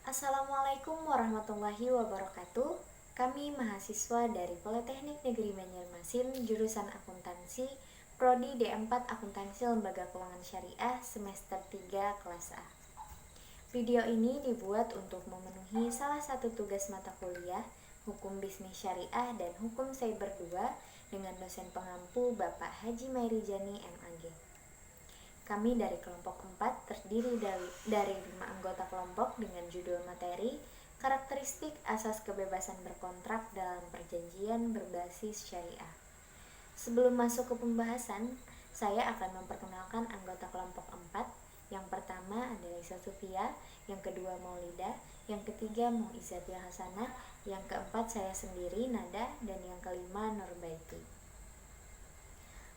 Assalamualaikum warahmatullahi wabarakatuh. Kami mahasiswa dari Politeknik Negeri Banjarmasin, jurusan Akuntansi, Prodi D4 Akuntansi Lembaga Keuangan Syariah, semester 3 kelas A. Video ini dibuat untuk memenuhi salah satu tugas mata kuliah Hukum Bisnis Syariah dan Hukum Cyber 2 dengan dosen pengampu Bapak Haji Mairijani MAG. Kami dari kelompok 4 terdiri dari 5 anggota kelompok dengan judul materi Karakteristik Asas Kebebasan Berkontrak dalam Perjanjian Berbasis Syariah. Sebelum masuk ke pembahasan, saya akan memperkenalkan anggota kelompok 4. Yang pertama adalah Isa Sufia, yang kedua Maulida, yang ketiga Muizzatil Hasanah, yang keempat saya sendiri Nada, dan yang kelima Nurbaiti.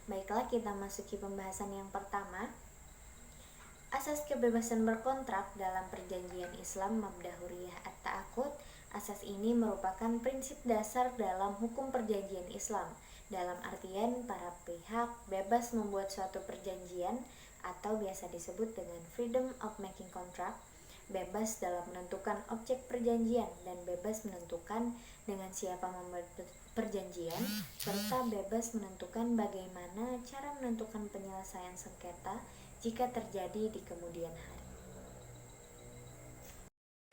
Baiklah, kita masuki pembahasan yang pertama. Asas kebebasan berkontrak dalam perjanjian Islam Mabda' Hurriyah At-Ta'aqud. Asas ini merupakan prinsip dasar dalam hukum perjanjian Islam, dalam artian para pihak bebas membuat suatu perjanjian atau biasa disebut dengan freedom of making contract, bebas dalam menentukan objek perjanjian dan bebas menentukan dengan siapa membuat perjanjian, serta bebas menentukan bagaimana cara menentukan penyelesaian sengketa jika terjadi di kemudian hari.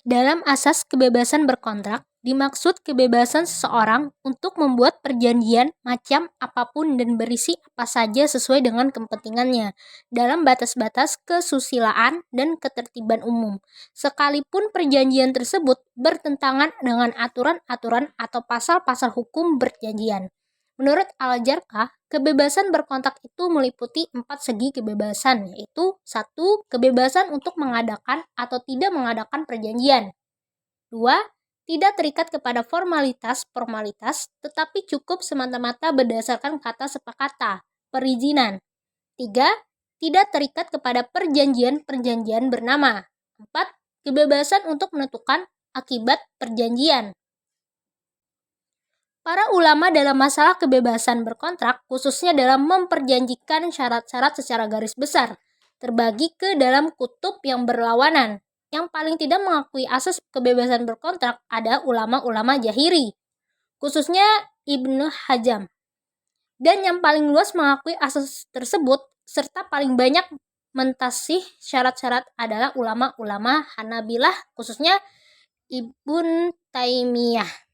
Dalam asas kebebasan berkontrak, dimaksud kebebasan seseorang untuk membuat perjanjian macam apapun dan berisi apa saja sesuai dengan kepentingannya, dalam batas-batas kesusilaan dan ketertiban umum, sekalipun perjanjian tersebut bertentangan dengan aturan-aturan atau pasal-pasal hukum perjanjian. Menurut Al-Jarqah, kebebasan berkontrak itu meliputi 4 segi kebebasan, yaitu 1. Kebebasan untuk mengadakan atau tidak mengadakan perjanjian. 2. Tidak terikat kepada formalitas, tetapi cukup semata-mata berdasarkan kata sepakata, perizinan. 3. Tidak terikat kepada perjanjian bernama. 4. Kebebasan untuk menentukan akibat perjanjian. Para ulama dalam masalah kebebasan berkontrak, khususnya dalam memperjanjikan syarat-syarat secara garis besar, terbagi ke dalam kutub yang berlawanan. Yang paling tidak mengakui asas kebebasan berkontrak ada ulama-ulama Zahiri, khususnya Ibnu Hazm. Dan yang paling luas mengakui asas tersebut, serta paling banyak mentasih syarat-syarat adalah ulama-ulama Hanabilah, khususnya Ibnu Taimiyah.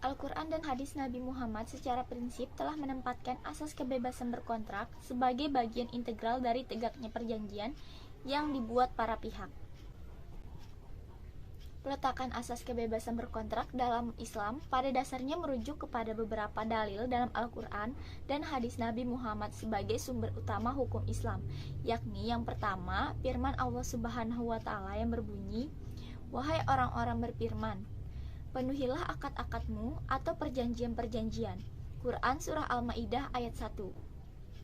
Al-Quran dan hadis Nabi Muhammad secara prinsip telah menempatkan asas kebebasan berkontrak sebagai bagian integral dari tegaknya perjanjian yang dibuat para pihak. Peletakan asas kebebasan berkontrak dalam Islam pada dasarnya merujuk kepada beberapa dalil dalam Al-Quran dan hadis Nabi Muhammad sebagai sumber utama hukum Islam, yakni yang pertama, firman Allah Subhanahu wa Ta'ala yang berbunyi, "Wahai orang-orang berfirman, penuhilah akad-akadmu atau perjanjian-perjanjian." Quran Surah Al-Ma'idah ayat 1.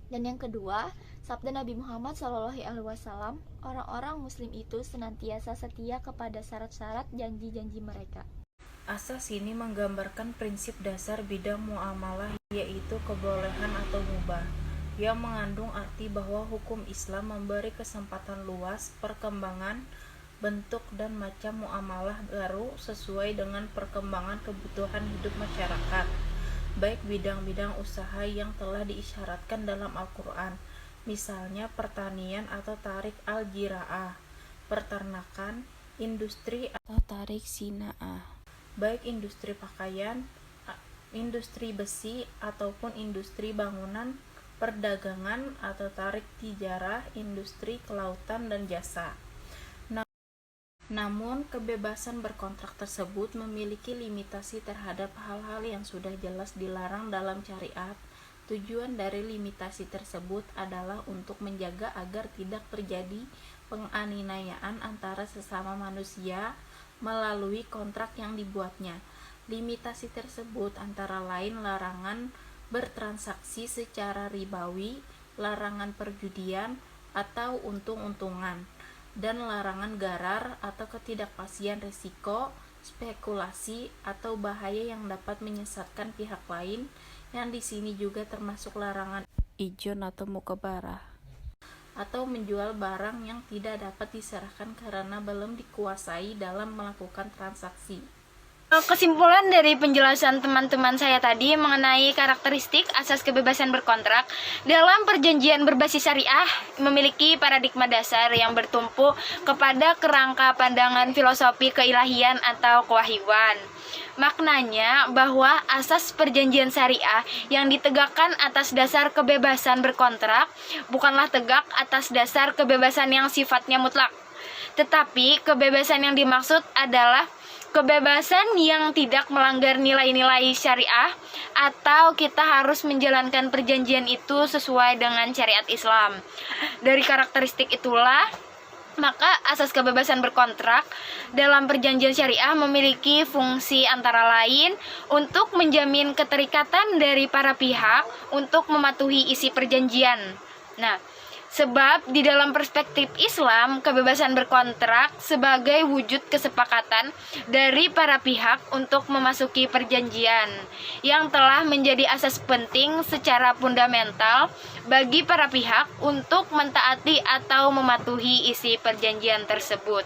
Dan yang kedua, sabda Nabi Muhammad SAW, orang-orang muslim itu senantiasa setia kepada syarat-syarat janji-janji mereka. Asas ini menggambarkan prinsip dasar bidang muamalah, yaitu kebolehan atau mubah, yang mengandung arti bahwa hukum Islam memberi kesempatan luas perkembangan bentuk dan macam muamalah baru sesuai dengan perkembangan kebutuhan hidup masyarakat, baik bidang-bidang usaha yang telah diisyaratkan dalam Al-Quran, misalnya pertanian atau tarik al-jira'ah, peternakan, industri atau tarik sina'ah, baik industri pakaian, industri besi, ataupun industri bangunan, perdagangan atau tarik tijarah, industri kelautan dan jasa. Namun, kebebasan berkontrak tersebut memiliki limitasi terhadap hal-hal yang sudah jelas dilarang dalam syariat. Tujuan dari limitasi tersebut adalah untuk menjaga agar tidak terjadi penganiayaan antara sesama manusia melalui kontrak yang dibuatnya. Limitasi tersebut antara lain larangan bertransaksi secara ribawi, larangan perjudian atau untung-untungan, dan larangan garar atau ketidakpastian risiko, spekulasi, atau bahaya yang dapat menyesatkan pihak lain, yang di sini juga termasuk larangan ijon atau mukabarah. atau menjual barang yang tidak dapat diserahkan karena belum dikuasai dalam melakukan transaksi. Kesimpulan dari penjelasan teman-teman saya tadi mengenai karakteristik asas kebebasan berkontrak dalam perjanjian berbasis syariah memiliki paradigma dasar yang bertumpu kepada kerangka pandangan filosofi keilahian atau kewahyuan. Maknanya bahwa asas perjanjian syariah yang ditegakkan atas dasar kebebasan berkontrak bukanlah tegak atas dasar kebebasan yang sifatnya mutlak. Tetapi kebebasan yang dimaksud adalah kebebasan yang tidak melanggar nilai-nilai syariah atau kita harus menjalankan perjanjian itu sesuai dengan syariat Islam. Dari karakteristik itulah, maka asas kebebasan berkontrak dalam perjanjian syariah memiliki fungsi antara lain untuk menjamin keterikatan dari para pihak untuk mematuhi isi perjanjian. Nah, sebab di dalam perspektif Islam, kebebasan berkontrak sebagai wujud kesepakatan dari para pihak untuk memasuki perjanjian yang telah menjadi asas penting secara fundamental bagi para pihak untuk mentaati atau mematuhi isi perjanjian tersebut.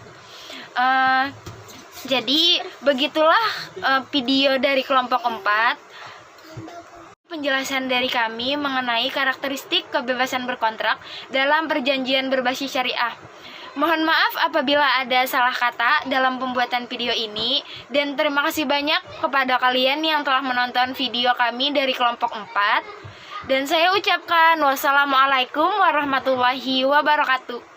Jadi begitulah video dari kelompok 4. Penjelasan dari kami mengenai karakteristik kebebasan berkontrak dalam perjanjian berbasis syariah. Mohon maaf apabila ada salah kata dalam pembuatan video ini, dan terima kasih banyak kepada kalian yang telah menonton video kami dari kelompok 4. Dan saya ucapkan wassalamualaikum warahmatullahi wabarakatuh.